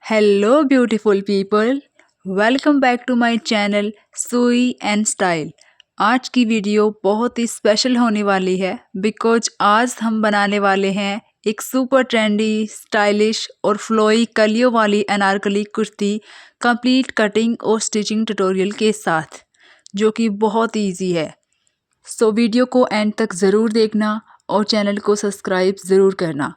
Hello beautiful people, welcome back to my channel Sui and style. आज की video बहुत ही special होने वाली है बिकॉज आज हम बनाने वाले हैं एक सुपर ट्रेंडी, स्टाइलिश और फ्लोई कलियों वाली अनारकली कुर्ती कंप्लीट कटिंग और स्टिचिंग ट्यूटोरियल के साथ, जो कि बहुत ईजी है। सो वीडियो को एंड तक ज़रूर देखना और चैनल को सब्सक्राइब ज़रूर करना।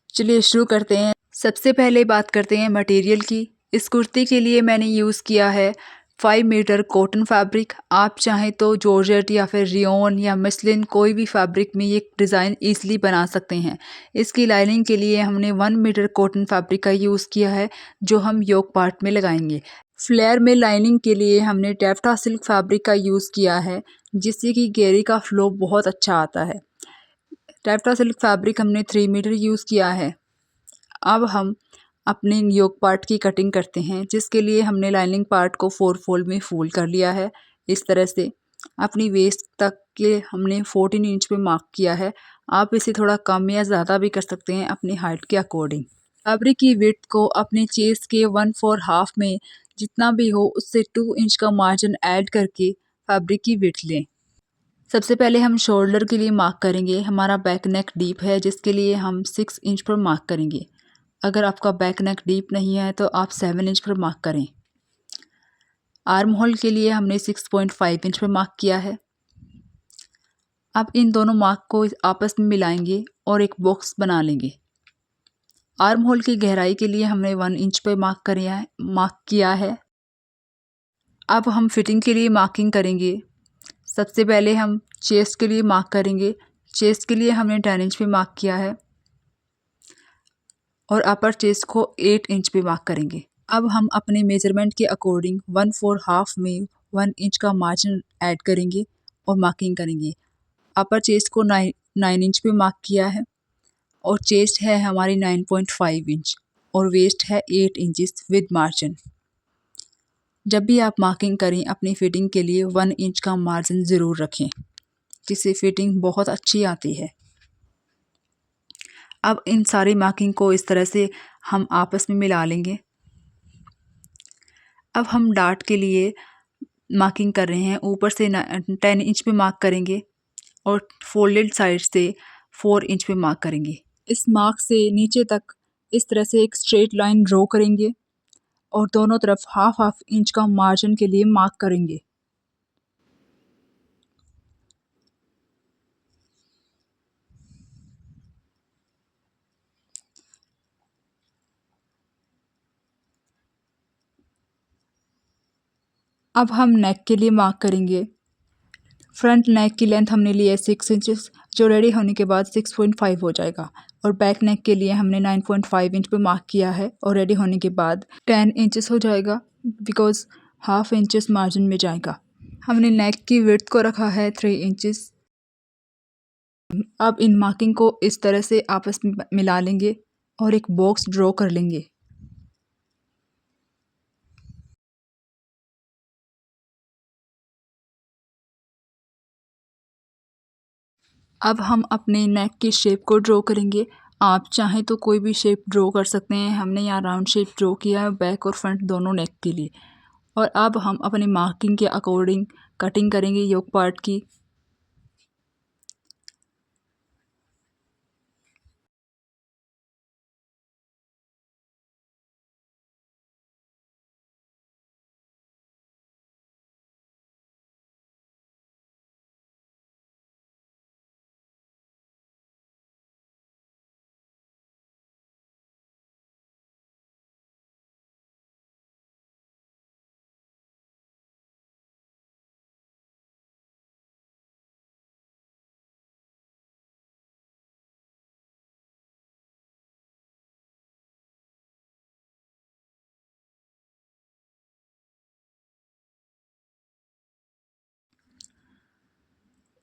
चलिए शुरू करते हैं। सबसे पहले बात करते हैं मटेरियल की। इस कुर्ती के लिए मैंने यूज़ किया है 5 मीटर कॉटन फैब्रिक। आप चाहें तो जॉर्जेट या फिर रियोन या मसलिन कोई भी फैब्रिक में ये डिज़ाइन ईजिली बना सकते हैं। इसकी लाइनिंग के लिए हमने 1 मीटर कॉटन फैब्रिक का यूज़ किया है, जो हम योक पार्ट में लगाएंगे। फ्लेयर में लाइनिंग के लिए हमने टैफ्टा सिल्क फैब्रिक का यूज़ किया है, जिससे कि घेरे का फ्लो बहुत अच्छा आता है। टैफ्टा सिल्क फैब्रिक हमने 3 मीटर यूज़ किया है। अब हम अपने योक पार्ट की कटिंग करते हैं, जिसके लिए हमने लाइनिंग पार्ट को 4 फोल्ड में फोल्ड कर लिया है। इस तरह से अपनी वेस्ट तक के हमने 14 इंच पे मार्क किया है। आप इसे थोड़ा कम या ज़्यादा भी कर सकते हैं अपनी हाइट के अकॉर्डिंग। फैब्रिक की विड्थ को अपने चेस्ट के 1/4 हाफ में जितना भी हो उससे 2 इंच का मार्जिन ऐड करके फैब्रिक की विड्थ लें। सबसे पहले हम शोल्डर के लिए मार्क करेंगे। हमारा बैक नेक डीप है, जिसके लिए हम 6 इंच पर मार्क करेंगे। अगर आपका बैक नेक डीप नहीं है तो आप 7 इंच पर मार्क करें। आर्म होल के लिए हमने 6.5 इंच पर मार्क किया है। अब इन दोनों मार्क को आपस में मिलाएंगे और एक बॉक्स बना लेंगे। आर्म होल की गहराई के लिए हमने 1 इंच पर मार्क किया है। अब हम फिटिंग के लिए मार्किंग करेंगे। सबसे पहले हम चेस्ट के लिए मार्क करेंगे। चेस्ट के लिए हमने 10 इंच पे मार्क किया है और अपर चेस्ट को 8 इंच पे मार्क करेंगे। अब हम अपने मेजरमेंट के अकॉर्डिंग 1/4 हाफ में 1 इंच का मार्जिन ऐड करेंगे और मार्किंग करेंगे। अपर चेस्ट को 9 इंच पे मार्क किया है और चेस्ट है हमारी 9.5 इंच और वेस्ट है 8 इंचेस विद मार्जिन। जब भी आप मार्किंग करें अपनी फिटिंग के लिए 1 इंच का मार्जिन ज़रूर रखें, जिससे फिटिंग बहुत अच्छी आती है। अब इन सारी मार्किंग को इस तरह से हम आपस में मिला लेंगे। अब हम डार्ट के लिए मार्किंग कर रहे हैं। ऊपर से 10 इंच पे मार्क करेंगे और फोल्डेड साइड से 4 इंच पे मार्क करेंगे। इस मार्क से नीचे तक इस तरह से एक स्ट्रेट लाइन ड्रॉ करेंगे और दोनों तरफ हाफ हाफ इंच का मार्जिन के लिए मार्क करेंगे। अब हम नेक के लिए मार्क करेंगे। फ्रंट नेक की लेंथ हमने ली है 6 इंचेस, जो रेडी होने के बाद 6.5 हो जाएगा। और बैक नेक के लिए हमने 9.5 इंच पे मार्क किया है और रेडी होने के बाद 10 इंचेस हो जाएगा, बिकॉज हाफ इंचेस मार्जिन में जाएगा। हमने नेक की विड्थ को रखा है 3 इंचेस। अब इन मार्किंग को इस तरह से आपस में मिला लेंगे और एक बॉक्स ड्रॉ कर लेंगे। अब हम अपने नेक की शेप को ड्रॉ करेंगे। आप चाहें तो कोई भी शेप ड्रॉ कर सकते हैं। हमने यहाँ राउंड शेप ड्रॉ किया है बैक और फ्रंट दोनों नेक के लिए। और अब हम अपनी मार्किंग के अकॉर्डिंग कटिंग करेंगे योक पार्ट की।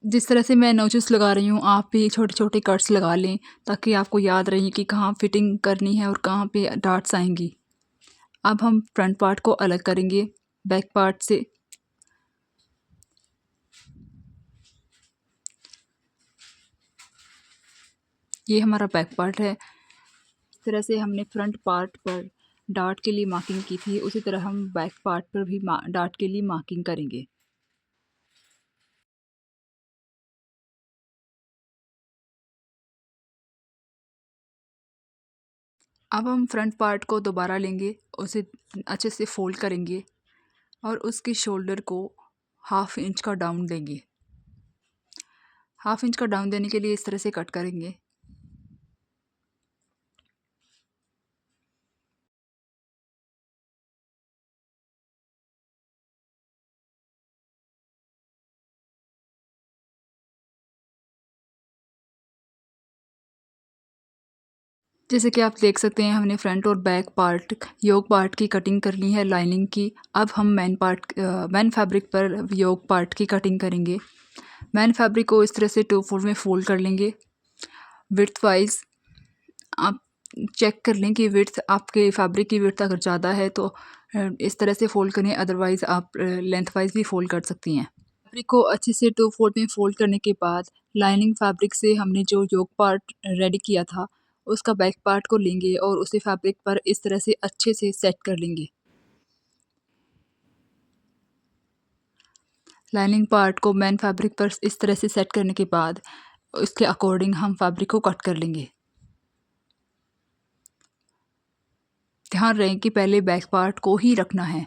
जिस तरह से मैं नोचेस लगा रही हूँ, आप भी छोटे छोटे कट्स लगा लें ताकि आपको याद रहे कि कहाँ फिटिंग करनी है और कहाँ पे डार्ट्स आएंगी। अब हम फ्रंट पार्ट को अलग करेंगे बैक पार्ट से। ये हमारा बैक पार्ट है। तरह से हमने फ्रंट पार्ट पर डार्ट के लिए मार्किंग की थी, उसी तरह हम बैक पार्ट पर भी डार्ट के लिए मार्किंग करेंगे। अब हम फ्रंट पार्ट को दोबारा लेंगे, उसे अच्छे से फोल्ड करेंगे और उसके शोल्डर को 1/2 इंच का डाउन देंगे। 1/2 इंच का डाउन देने के लिए इस तरह से कट करेंगे। जैसे कि आप देख सकते हैं हमने फ्रंट और बैक पार्ट योक पार्ट की कटिंग कर ली है लाइनिंग की। अब हम मेन फैब्रिक पर योक पार्ट की कटिंग करेंगे। मेन फैब्रिक को इस तरह से 2 फोल्ड में फोल्ड कर लेंगे। विड्थ वाइज आप चेक कर लें कि विड्थ आपके फैब्रिक की विड्थ अगर ज़्यादा है तो इस तरह से फोल्ड करें, अदरवाइज़ आप लेंथ वाइज भी फोल्ड कर सकती हैं। फैब्रिक को अच्छे से 2 फोल्ड में फोल्ड करने के बाद लाइनिंग फैब्रिक से हमने जो योक पार्ट रेडी किया था उसका बैक पार्ट को लेंगे और उसे फैब्रिक पर इस तरह से अच्छे से सेट कर लेंगे। लाइनिंग पार्ट को मेन फैब्रिक पर इस तरह से सेट करने के बाद उसके अकॉर्डिंग हम फैब्रिक को कट कर लेंगे। ध्यान रहे कि पहले बैक पार्ट को ही रखना है।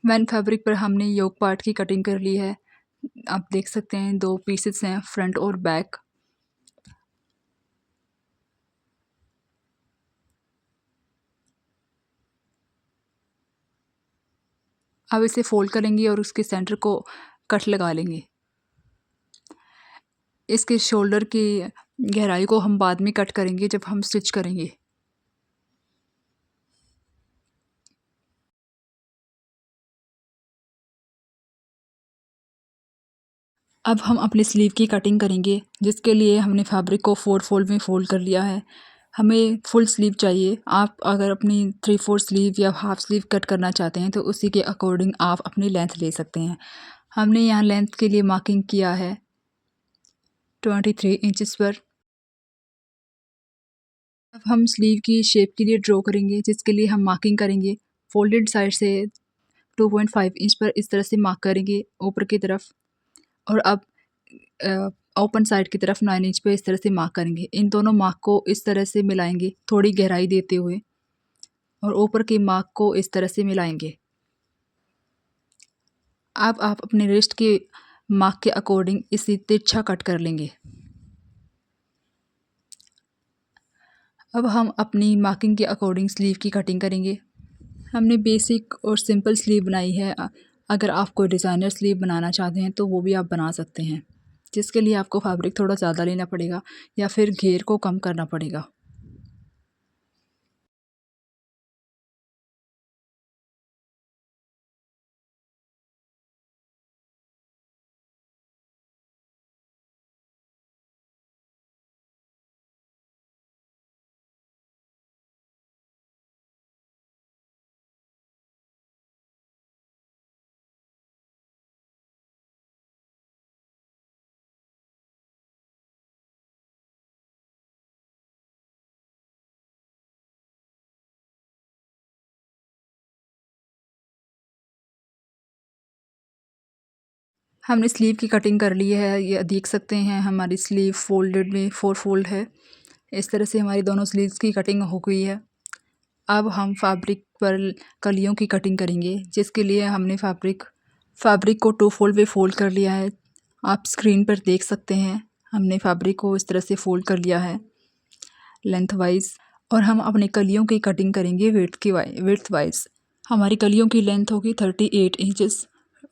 मेन फैब्रिक पर हमने योक पार्ट की कटिंग कर ली है। आप देख सकते हैं 2 पीसेस हैं, फ्रंट और बैक। अब इसे फोल्ड करेंगे और उसके सेंटर को कट लगा लेंगे। इसके शोल्डर की गहराई को हम बाद में कट करेंगे जब हम स्टिच करेंगे। अब हम अपनी स्लीव की कटिंग करेंगे, जिसके लिए हमने फैब्रिक को 4 फोल्ड में फोल्ड कर लिया है। हमें फुल स्लीव चाहिए। आप अगर अपनी 3/4 स्लीव या हाफ स्लीव कट करना चाहते हैं तो उसी के अकॉर्डिंग आप अपनी लेंथ ले सकते हैं। हमने यहाँ लेंथ के लिए मार्किंग किया है 23 इंचेस पर। अब हम स्लीव की शेप के लिए ड्रॉ करेंगे, जिसके लिए हम मार्किंग करेंगे। फोल्डेड साइड से 2.5 इंच पर इस तरह से मार्क करेंगे ऊपर की तरफ, और अब ओपन साइड की तरफ 9 इंच पे इस तरह से मार्क करेंगे। इन दोनों मार्क को इस तरह से मिलाएंगे थोड़ी गहराई देते हुए, और ऊपर के मार्क को इस तरह से मिलाएंगे। अब आप अपने रिस्ट के मार्क के अकॉर्डिंग इसे तिरछा कट कर लेंगे। अब हम अपनी मार्किंग के अकॉर्डिंग स्लीव की कटिंग करेंगे। हमने बेसिक और सिंपल स्लीव बनाई है। अगर आप कोई डिज़ाइनर स्लीव बनाना चाहते हैं तो वो भी आप बना सकते हैं, जिसके लिए आपको फैब्रिक थोड़ा ज़्यादा लेना पड़ेगा या फिर घेर को कम करना पड़ेगा। हमने स्लीव की कटिंग कर ली है। ये देख सकते हैं हमारी स्लीव फोल्डेड में 4 फोल्ड है। इस तरह से हमारी दोनों स्लीव्स की कटिंग हो गई है। अब हम फैब्रिक पर कलियों की कटिंग करेंगे, जिसके लिए हमने फैब्रिक को 2 फोल्ड में फोल्ड कर लिया है। आप स्क्रीन पर देख सकते हैं हमने फैब्रिक को इस तरह से फोल्ड कर लिया है लेंथ वाइज, और हम अपने कलियों की कटिंग करेंगे विड्थ वाइज। हमारी कलियों की लेंथ होगी 38 इंचेस।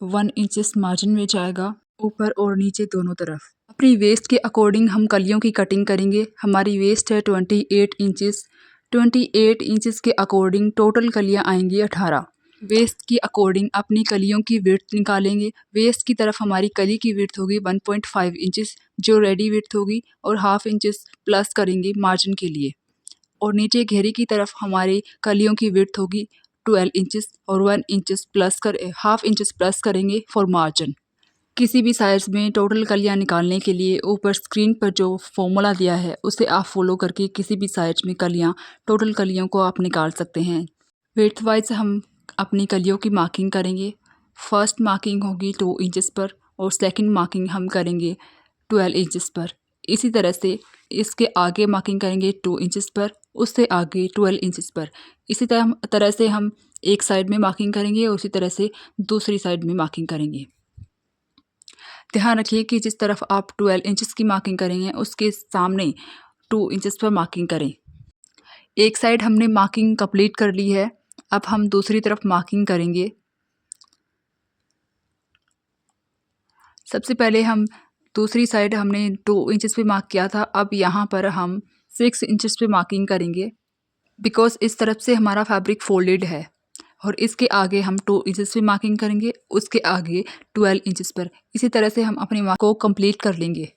1 इंचेस मार्जिन में जाएगा ऊपर और नीचे दोनों तरफ। अपनी वेस्ट के अकॉर्डिंग हम कलियों की कटिंग करेंगे। हमारी वेस्ट है 28 इंचेस। 28 इंचेस के अकॉर्डिंग टोटल कलियां आएंगी 18। वेस्ट की अकॉर्डिंग अपनी कलियों की विड्थ निकालेंगे। वेस्ट की तरफ हमारी कली की विड्थ होगी 1.5 इंचेस जो रेडी विड्थ होगी, और हाफ इंचेस प्लस करेंगे मार्जिन के लिए। और नीचे घेरे की तरफ हमारी कलियों की विड्थ होगी 12 इंचेस और 1 इंचेस प्लस कर हाफ इंचेस प्लस करेंगे फॉर मार्जिन। किसी भी साइज में टोटल कलियां निकालने के लिए ऊपर स्क्रीन पर जो फॉर्मूला दिया है उसे आप फॉलो करके किसी भी साइज में टोटल कलियों को आप निकाल सकते हैं। विड्थ वाइज हम अपनी कलियों की मार्किंग करेंगे। फर्स्ट मार्किंग होगी 2 इंचेस पर और सेकंड मार्किंग हम करेंगे 12 इंचेस पर। इसी तरह से इसके आगे मार्किंग करेंगे 2 इंचेस पर, उससे आगे 12 इंचेस पर। इसी तरह से हम एक साइड में मार्किंग करेंगे और उसी तरह से दूसरी साइड में मार्किंग करेंगे। ध्यान रखिए कि जिस तरफ आप 12 इंचेस की मार्किंग करेंगे उसके सामने 2 इंचेस पर मार्किंग करें। एक साइड हमने मार्किंग कंप्लीट कर ली है, अब हम दूसरी तरफ मार्किंग करेंगे। सबसे पहले हम दूसरी साइड हमने 2 इंचेस पे मार्क किया था, अब यहाँ पर हम 6 इंचेस पे मार्किंग करेंगे बिकॉज इस तरफ से हमारा फैब्रिक फोल्डेड है। और इसके आगे हम 2 इंचेस पे मार्किंग करेंगे, उसके आगे 12 इंचेस पर। इसी तरह से हम अपनी मार्क को कंप्लीट कर लेंगे।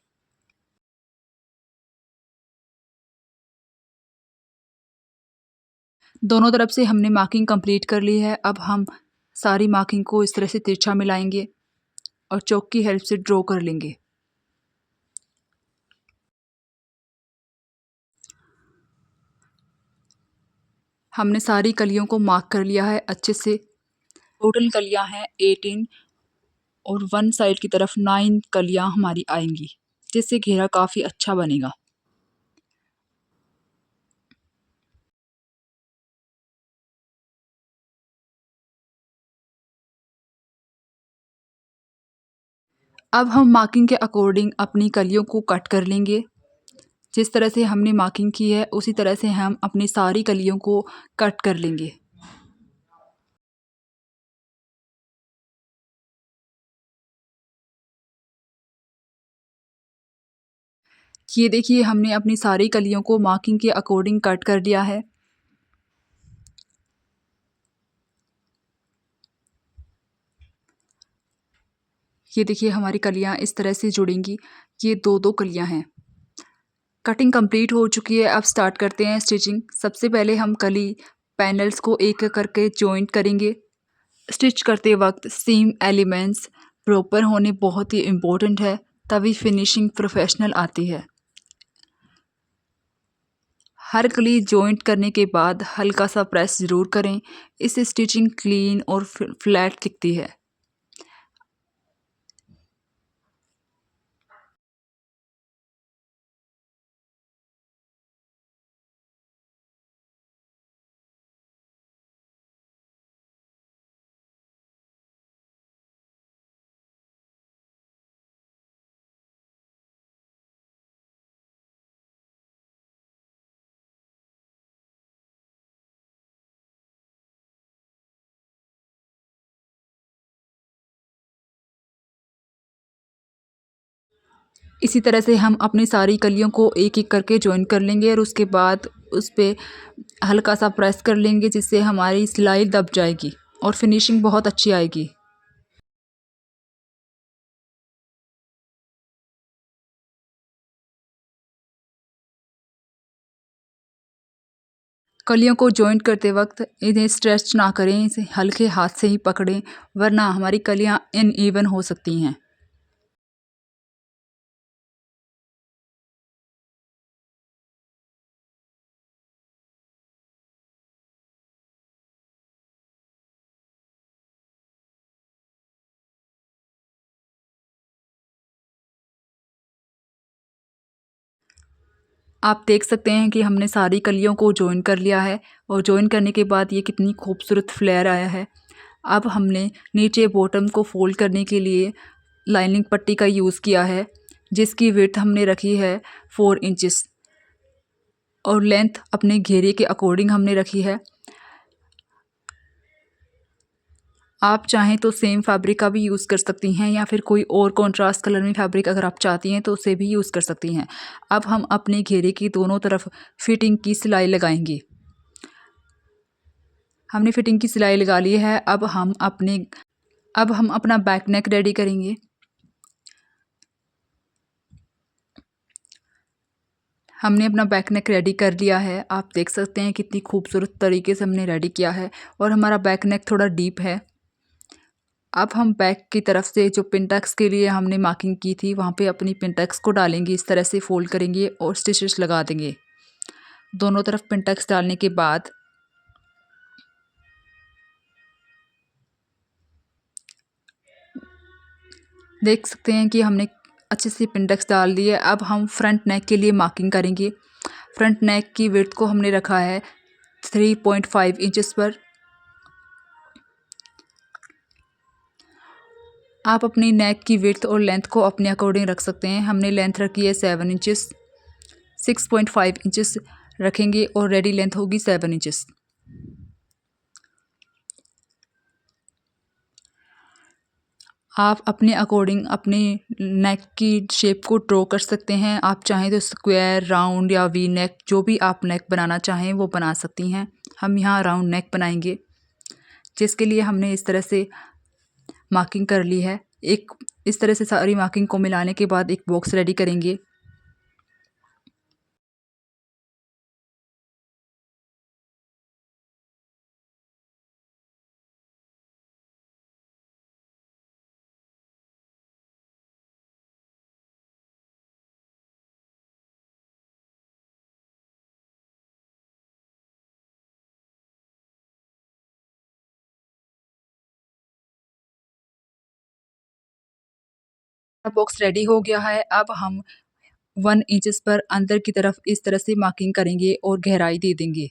दोनों तरफ से हमने मार्किंग कंप्लीट कर ली है। अब हम सारी मार्किंग को इस तरह से तिरछा मिलाएंगे और चॉक की हेल्प से ड्रॉ कर लेंगे। हमने सारी कलियों को मार्क कर लिया है अच्छे से। टोटल कलियां हैं 18 और वन साइड की तरफ 9 कलियां हमारी आएंगी, जिससे घेरा काफ़ी अच्छा बनेगा। अब हम मार्किंग के अकॉर्डिंग अपनी कलियों को कट कर लेंगे। जिस तरह से हमने मार्किंग की है उसी तरह से हम अपनी सारी कलियों को कट कर लेंगे। ये देखिए हमने अपनी सारी कलियों को मार्किंग के अकॉर्डिंग कट कर दिया है। ये देखिए हमारी कलियां इस तरह से जुड़ेंगी। ये दो दो कलियां हैं। कटिंग कंप्लीट हो चुकी है। अब स्टार्ट करते हैं स्टिचिंग। सबसे पहले हम कली पैनल्स को एक एक करके जॉइंट करेंगे। स्टिच करते वक्त सीम एलिमेंट्स प्रॉपर होने बहुत ही इम्पोर्टेंट है, तभी फिनिशिंग प्रोफेशनल आती है। हर कली जॉइंट करने के बाद हल्का सा प्रेस ज़रूर करें, इससे स्टिचिंग क्लीन और फ्लैट दिखती है। इसी तरह से हम अपनी सारी कलियों को एक एक करके जॉइन कर लेंगे और उसके बाद उस पर हल्का सा प्रेस कर लेंगे, जिससे हमारी सिलाई दब जाएगी और फिनिशिंग बहुत अच्छी आएगी। कलियों को जॉइंट करते वक्त इन्हें स्ट्रेच ना करें, इसे हल्के हाथ से ही पकड़ें, वरना हमारी कलियां अनइवन हो सकती हैं। आप देख सकते हैं कि हमने सारी कलियों को जॉइन कर लिया है और जॉइन करने के बाद ये कितनी खूबसूरत फ्लेयर आया है। अब हमने नीचे बॉटम को फोल्ड करने के लिए लाइनिंग पट्टी का यूज़ किया है, जिसकी विड्थ हमने रखी है 4 इंचेस और लेंथ अपने घेरे के अकॉर्डिंग हमने रखी है। आप चाहें तो सेम फैब्रिक का भी यूज़ कर सकती हैं या फिर कोई और कॉन्ट्रास्ट कलर में फैब्रिक अगर आप चाहती हैं तो उसे भी यूज़ कर सकती हैं। अब हम अपने घेरे की दोनों तरफ फिटिंग की सिलाई लगाएंगे। हमने फिटिंग की सिलाई लगा ली है। अब हम अपना बैक नेक रेडी करेंगे। हमने अपना बैक नेक रेडी कर लिया है। आप देख सकते हैं कितनी खूबसूरत तरीके से हमने रेडी किया है और हमारा बैक नेक थोड़ा डीप है। अब हम बैक की तरफ से जो पिनटक्स के लिए हमने मार्किंग की थी वहाँ पे अपनी पिनटक्स को डालेंगे, इस तरह से फोल्ड करेंगे और स्टिचेस लगा देंगे। दोनों तरफ पिनटक्स डालने के बाद देख सकते हैं कि हमने अच्छे से पिनटक्स डाल दिए। अब हम फ्रंट नेक के लिए मार्किंग करेंगे। फ्रंट नेक की विड्थ को हमने रखा है 3.5 इंचेस पर। आप अपनी नेक की विड्थ और लेंथ को अपने अकॉर्डिंग रख सकते हैं। हमने लेंथ रखी है 7 इंचेस, 6.5 इंचेस रखेंगे और रेडी लेंथ होगी 7 इंचेस। आप अपने अकॉर्डिंग अपने नेक की शेप को ड्रॉ कर सकते हैं। आप चाहें तो स्क्वायर, राउंड या वी नेक, जो भी आप नेक बनाना चाहें वो बना सकती हैं। हम यहाँ राउंड नेक बनाएंगे, जिसके लिए हमने इस तरह से मार्किंग कर ली है। इस तरह से सारी मार्किंग को मिलाने के बाद एक बॉक्स रेडी करेंगे। बॉक्स रेडी हो गया है। अब हम 1 इंचेस पर अंदर की तरफ इस तरह से मार्किंग करेंगे और गहराई दे देंगे।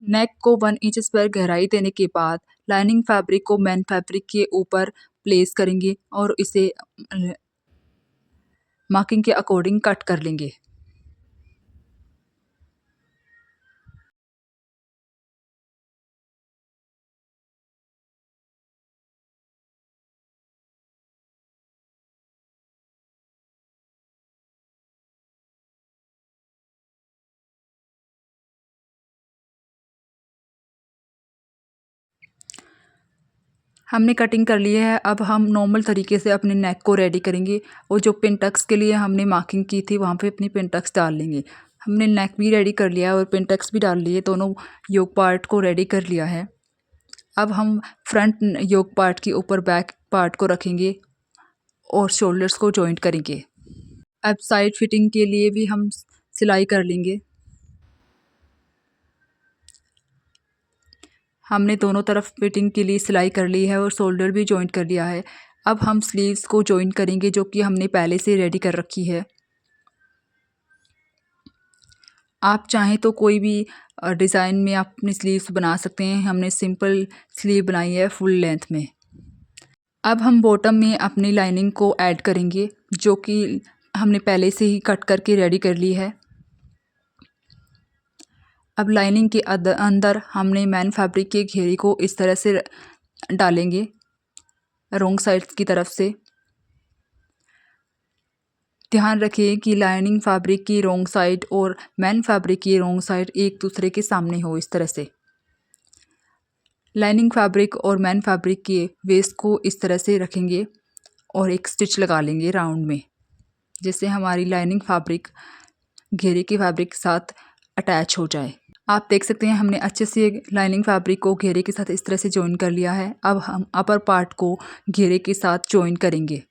नेक को 1 इंचेस पर गहराई देने के बाद लाइनिंग फैब्रिक को मेन फैब्रिक के ऊपर प्लेस करेंगे और इसे मार्किंग के अकॉर्डिंग कट कर लेंगे। हमने कटिंग कर ली है। अब हम नॉर्मल तरीके से अपने नेक को रेडी करेंगे और जो पिन टक्स के लिए हमने मार्किंग की थी वहाँ पे अपनी पिन टक्स डाल लेंगे। हमने नेक भी रेडी कर लिया है और पिन टक्स भी डाल लिए, दोनों योक पार्ट को रेडी कर लिया है। अब हम फ्रंट योक पार्ट के ऊपर बैक पार्ट को रखेंगे और शोल्डर्स को जॉइंट करेंगे। अब साइड फिटिंग के लिए भी हम सिलाई कर लेंगे। हमने दोनों तरफ फिटिंग के लिए सिलाई कर ली है और शोल्डर भी जॉइंट कर लिया है। अब हम स्लीव्स को जॉइंट करेंगे, जो कि हमने पहले से रेडी कर रखी है। आप चाहें तो कोई भी डिज़ाइन में आप अपनी स्लीव्स बना सकते हैं। हमने सिंपल स्लीव बनाई है फुल लेंथ में। अब हम बॉटम में अपनी लाइनिंग को ऐड करेंगे, जो कि हमने पहले से ही कट करके रेडी कर ली है। अब लाइनिंग के अंदर हमने मेन फैब्रिक के घेरे को इस तरह से डालेंगे रॉन्ग साइड की तरफ से। ध्यान रखिए कि लाइनिंग फैब्रिक की रॉन्ग साइड और मेन फैब्रिक की रॉन्ग साइड एक दूसरे के सामने हो। इस तरह से लाइनिंग फैब्रिक और मेन फैब्रिक के वेस्ट को इस तरह से रखेंगे और एक स्टिच लगा लेंगे राउंड में, जिससे हमारी लाइनिंग फैब्रिक घेरे के फैब्रिक के साथ अटैच हो जाए। आप देख सकते हैं हमने अच्छे से लाइनिंग फैब्रिक को घेरे के साथ इस तरह से जॉइन कर लिया है। अब हम अपर पार्ट को घेरे के साथ जॉइन करेंगे।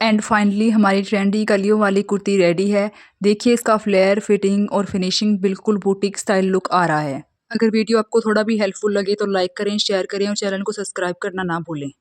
एंड फाइनली हमारी ट्रेंडी कलियों वाली कुर्ती रेडी है। देखिए इसका फ्लेयर, फिटिंग और फिनिशिंग बिल्कुल बुटीक स्टाइल लुक आ रहा है। अगर वीडियो आपको थोड़ा भी हेल्पफुल लगे तो लाइक करें, शेयर करें और चैनल को सब्सक्राइब करना ना भूलें।